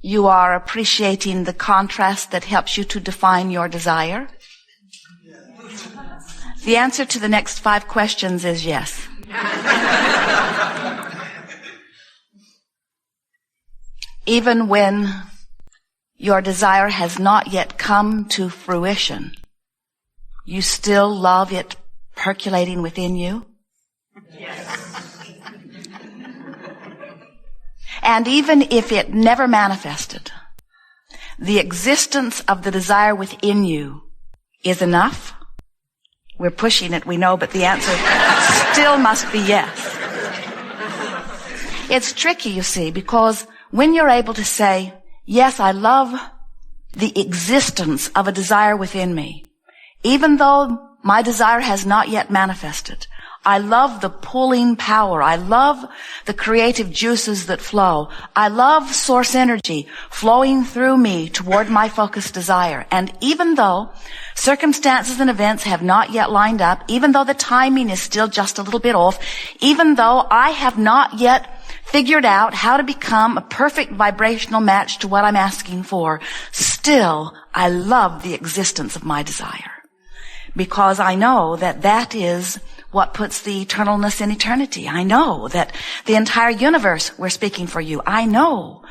you are appreciating the contrast that helps you to define your desire? The answer to the next 5 questions is yes. Even when your desire has not yet come to fruition, you still love it percolating within you? Yes. And even if it never manifested, the existence of the desire within you is enough? We're pushing it, we know, but the answer still must be yes. It's tricky, you see, because when you're able to say, yes, I love the existence of a desire within me, even though my desire has not yet manifested, I love the pulling power. I love the creative juices that flow. I love source energy flowing through me toward my focused desire. And even though circumstances and events have not yet lined up, even though the timing is still just a little bit off, even though I have not yet figured out how to become a perfect vibrational match to what I'm asking for, still I love the existence of my desire. Because I know that that is what puts the eternalness in eternity. I know that the entire universe, we're speaking for you, I know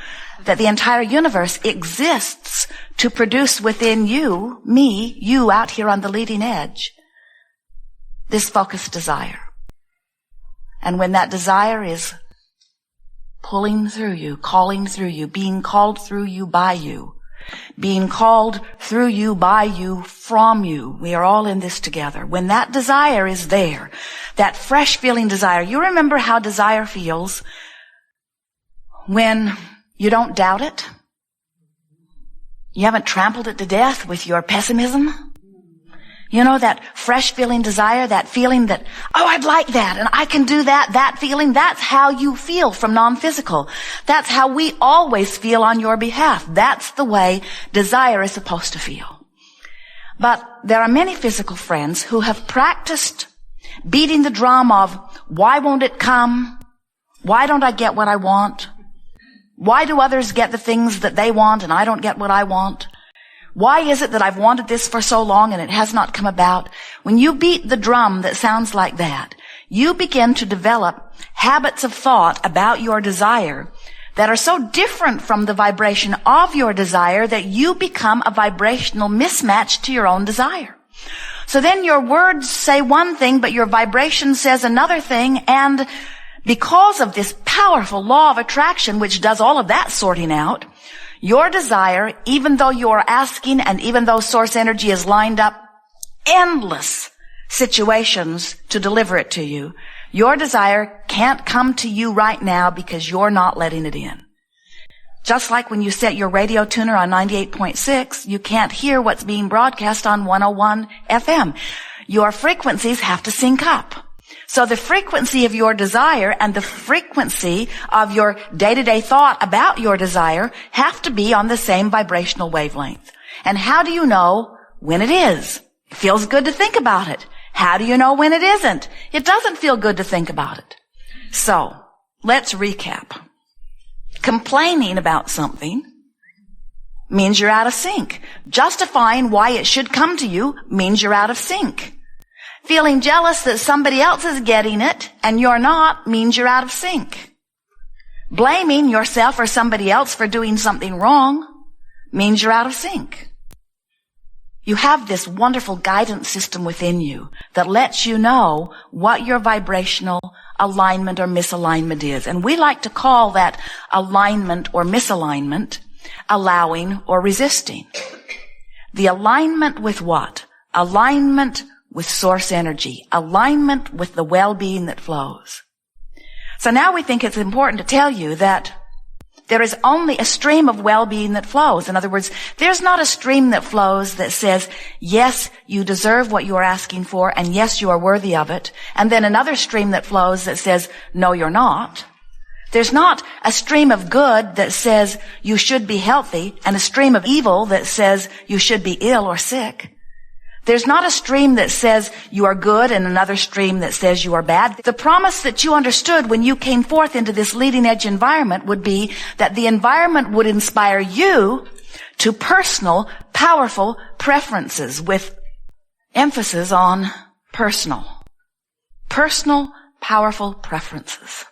that the entire universe exists to produce within you, me, you out here on the leading edge, this focused desire. And when that desire is pulling through you, calling through you, being called through you by you, being called through you, by you, from you. We are all in this together. When that desire is there, that fresh feeling desire, you remember how desire feels when you don't doubt it? You haven't trampled it to death with your pessimism? You know, that fresh feeling desire, that feeling that, oh, I'd like that, and I can do that, that feeling, that's how you feel from non-physical. That's how we always feel on your behalf. That's the way desire is supposed to feel. But there are many physical friends who have practiced beating the drum of, why won't it come? Why don't I get what I want? Why do others get the things that they want and I don't get what I want? Why is it that I've wanted this for so long and it has not come about? When you beat the drum that sounds like that, you begin to develop habits of thought about your desire that are so different from the vibration of your desire that you become a vibrational mismatch to your own desire. So then your words say one thing, but your vibration says another thing, and because of this powerful law of attraction, which does all of that sorting out, your desire, even though you are asking and even though source energy has lined up endless situations to deliver it to you, your desire can't come to you right now because you're not letting it in. Just like when you set your radio tuner on 98.6, you can't hear what's being broadcast on 101 FM. Your frequencies have to sync up. So the frequency of your desire and the frequency of your day-to-day thought about your desire have to be on the same vibrational wavelength. And how do you know when it is? It feels good to think about it. How do you know when it isn't? It doesn't feel good to think about it. So, let's recap. Complaining about something means you're out of sync. Justifying why it should come to you means you're out of sync. Feeling jealous that somebody else is getting it and you're not means you're out of sync. Blaming yourself or somebody else for doing something wrong means you're out of sync. You have this wonderful guidance system within you that lets you know what your vibrational alignment or misalignment is. And we like to call that alignment or misalignment allowing or resisting. The alignment with what? Alignment with source energy, alignment with the well-being that flows. So now we think it's important to tell you that there is only a stream of well-being that flows. In other words, there's not a stream that flows that says, yes, you deserve what you are asking for, and yes, you are worthy of it, and then another stream that flows that says, no, you're not. There's not a stream of good that says you should be healthy, and a stream of evil that says you should be ill or sick. There's not a stream that says you are good and another stream that says you are bad. The promise that you understood when you came forth into this leading edge environment would be that the environment would inspire you to personal, powerful preferences with emphasis on personal. Personal, powerful preferences.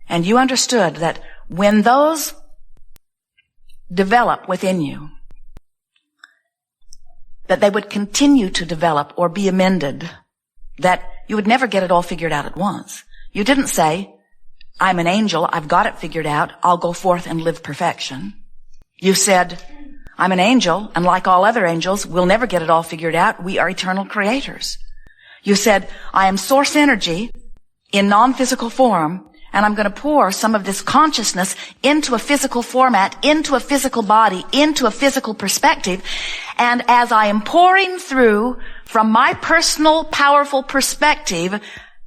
And you understood that when those develop within you, that they would continue to develop or be amended, that you would never get it all figured out at once. You didn't say, I'm an angel, I've got it figured out, I'll go forth and live perfection. You said, I'm an angel, and like all other angels, we'll never get it all figured out. We are eternal creators. You said, I am source energy in non-physical form, and I'm going to pour some of this consciousness into a physical format, into a physical body, into a physical perspective. And as I am pouring through from my personal, powerful perspective,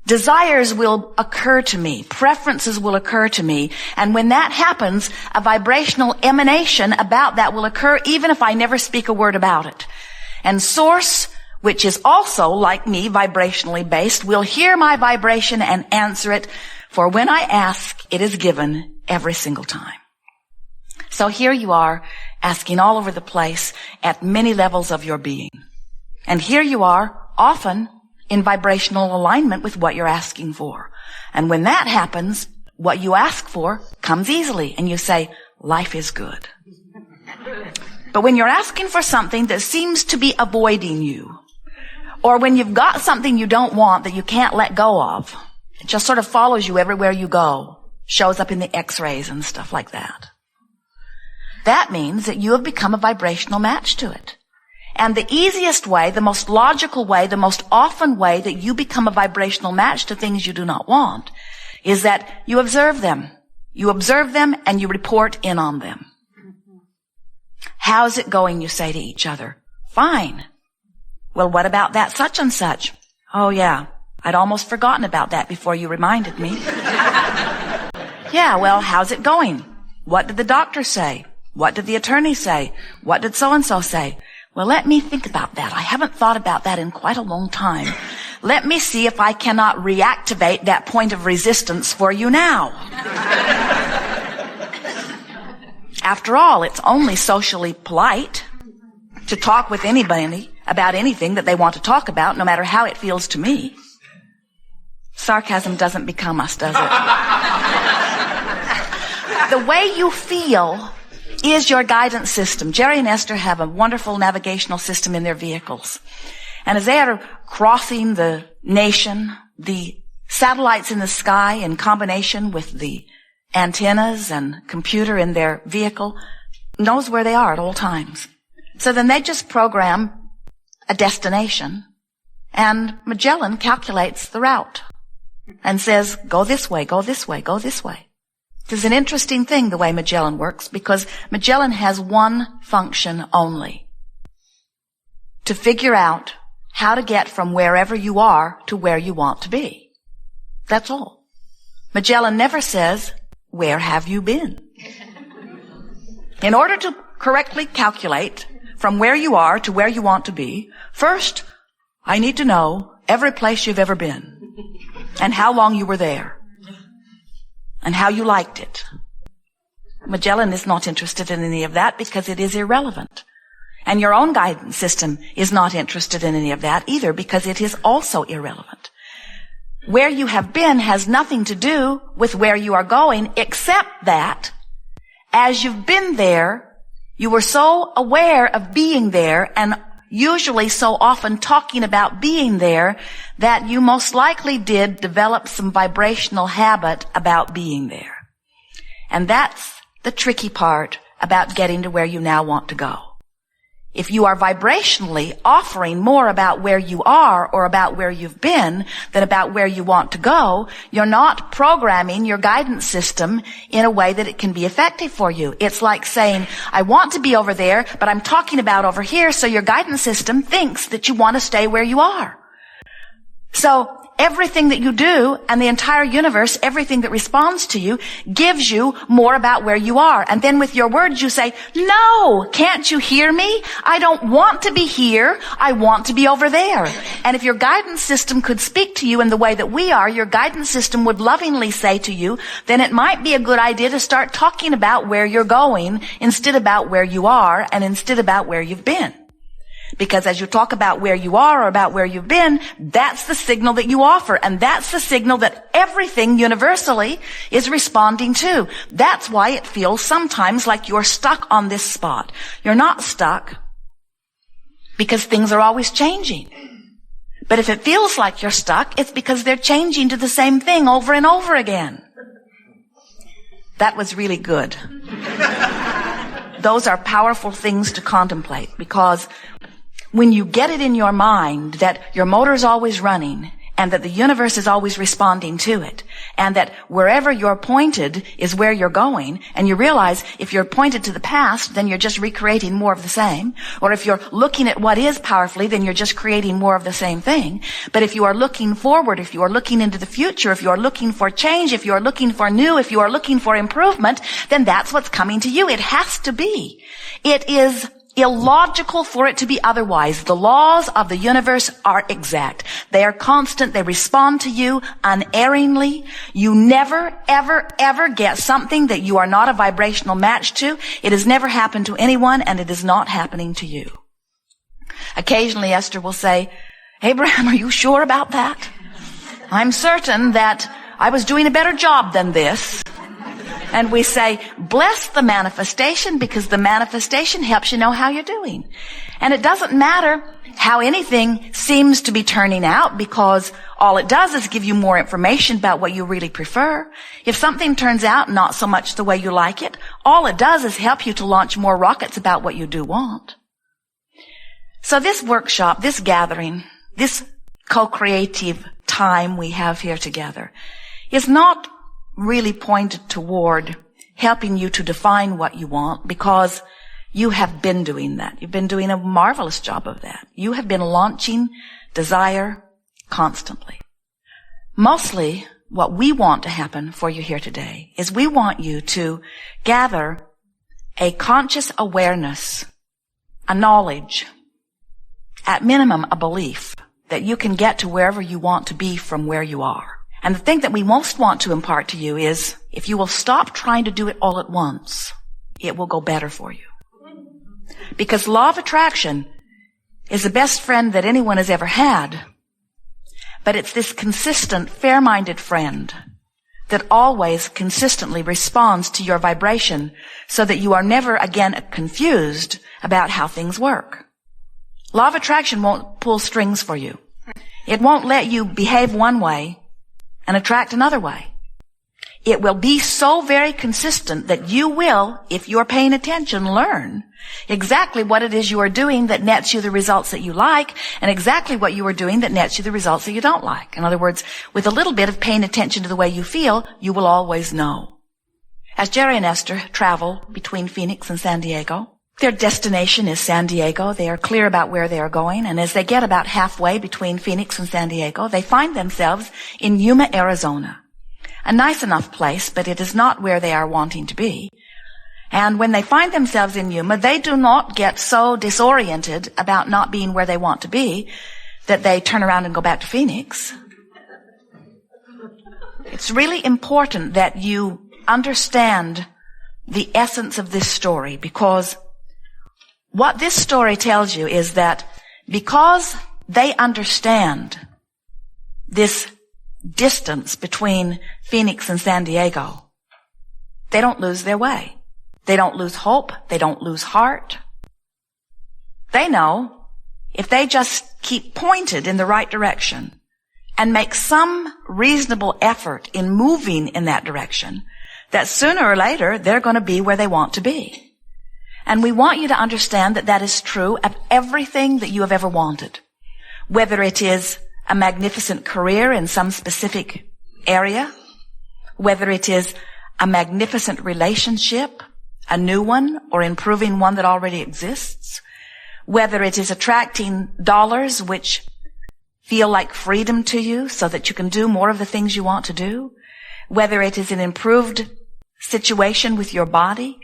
desires will occur to me. Preferences will occur to me. And when that happens, a vibrational emanation about that will occur even if I never speak a word about it. And Source, which is also, like me, vibrationally based, will hear my vibration and answer it. For when I ask, it is given every single time. So here you are, asking all over the place at many levels of your being. And here you are, often in vibrational alignment with what you're asking for. And when that happens, what you ask for comes easily, and you say, life is good. But when you're asking for something that seems to be avoiding you, or when you've got something you don't want that you can't let go of, it just sort of follows you everywhere you go, shows up in the x-rays and stuff like that. That means that you have become a vibrational match to it. And the easiest way, the most logical way, the most often way that you become a vibrational match to things you do not want is that you observe them. You observe them and you report in on them. How's it going, you say to each other? Fine. Well, what about that such and such? Oh, yeah. I'd almost forgotten about that before you reminded me. Yeah, well, how's it going? What did the doctor say? What did the attorney say? What did so-and-so say? Well, let me think about that. I haven't thought about that in quite a long time. Let me see if I cannot reactivate that point of resistance for you now. After all, it's only socially polite to talk with anybody about anything that they want to talk about, no matter how it feels to me. Sarcasm doesn't become us, does it? The way you feel is your guidance system. Jerry and Esther have a wonderful navigational system in their vehicles. And as they are crossing the nation, the satellites in the sky in combination with the antennas and computer in their vehicle knows where they are at all times. So then they just program a destination, and Magellan calculates the route and says, go this way, go this way, go this way. It's an interesting thing the way Magellan works, because Magellan has one function only: to figure out how to get from wherever you are to where you want to be. That's all. Magellan never says, where have you been? In order to correctly calculate from where you are to where you want to be, first, I need to know every place you've ever been, and how long you were there, and how you liked it. Magellan is not interested in any of that because it is irrelevant. And your own guidance system is not interested in any of that either because it is also irrelevant. Where you have been has nothing to do with where you are going, except that as you've been there, you were so aware of being there and usually so often talking about being there that you most likely did develop some vibrational habit about being there. And that's the tricky part about getting to where you now want to go. If you are vibrationally offering more about where you are or about where you've been than about where you want to go, you're not programming your guidance system in a way that it can be effective for you. It's like saying, I want to be over there, but I'm talking about over here, so your guidance system thinks that you want to stay where you are. So everything that you do and the entire universe, everything that responds to you, gives you more about where you are. And then with your words you say, no, can't you hear me? I don't want to be here. I want to be over there. And if your guidance system could speak to you in the way that we are, your guidance system would lovingly say to you, then it might be a good idea to start talking about where you're going instead about where you are and instead about where you've been. Because as you talk about where you are or about where you've been, that's the signal that you offer. And that's the signal that everything universally is responding to. That's why it feels sometimes like you're stuck on this spot. You're not stuck because things are always changing. But if it feels like you're stuck, it's because they're changing to the same thing over and over again. That was really good. Those are powerful things to contemplate, because when you get it in your mind that your motor's always running and that the universe is always responding to it and that wherever you're pointed is where you're going, and you realize if you're pointed to the past, then you're just recreating more of the same, or if you're looking at what is powerfully, then you're just creating more of the same thing. But if you are looking forward, if you are looking into the future, if you are looking for change, if you are looking for new, if you are looking for improvement, then that's what's coming to you. It has to be. It is illogical for it to be otherwise. The laws of the universe are exact. They are constant. They respond to you unerringly. You never, ever, ever get something that you are not a vibrational match to. It has never happened to anyone, and it is not happening to you. Occasionally Esther will say, Abraham, are you sure about that? I'm certain that I was doing a better job than this. And we say, bless the manifestation, because the manifestation helps you know how you're doing. And it doesn't matter how anything seems to be turning out, because all it does is give you more information about what you really prefer. If something turns out not so much the way you like it, all it does is help you to launch more rockets about what you do want. So this workshop, this gathering, this co-creative time we have here together is not really pointed toward helping you to define what you want, because you have been doing that. You've been doing a marvelous job of that. You have been launching desire constantly. Mostly what we want to happen for you here today is we want you to gather a conscious awareness, a knowledge, at minimum a belief that you can get to wherever you want to be from where you are. And the thing that we most want to impart to you is, if you will stop trying to do it all at once, it will go better for you. Because law of attraction is the best friend that anyone has ever had. But it's this consistent, fair-minded friend that always consistently responds to your vibration, so that you are never again confused about how things work. Law of attraction won't pull strings for you. It won't let you behave one way and attract another way. It will be so very consistent that you will, if you're paying attention, learn exactly what it is you are doing that nets you the results that you like, and exactly what you are doing that nets you the results that you don't like. In other words, with a little bit of paying attention to the way you feel, you will always know. As Jerry and Esther travel between Phoenix and San Diego, their destination is San Diego. They are clear about where they are going, and as they get about halfway between Phoenix and San Diego, they find themselves in Yuma, Arizona. A nice enough place, but it is not where they are wanting to be. And when they find themselves in Yuma, they do not get so disoriented about not being where they want to be that they turn around and go back to Phoenix. It's really important that you understand the essence of this story, because what this story tells you is that because they understand this distance between Phoenix and San Diego, they don't lose their way. They don't lose hope. They don't lose heart. They know if they just keep pointed in the right direction and make some reasonable effort in moving in that direction, that sooner or later they're going to be where they want to be. And we want you to understand that that is true of everything that you have ever wanted. Whether it is a magnificent career in some specific area, whether it is a magnificent relationship, a new one, or improving one that already exists, whether it is attracting dollars, which feel like freedom to you so that you can do more of the things you want to do, whether it is an improved situation with your body,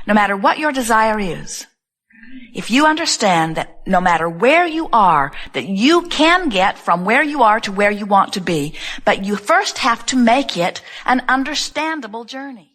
no matter what your desire is, if you understand that no matter where you are, that you can get from where you are to where you want to be, but you first have to make it an understandable journey.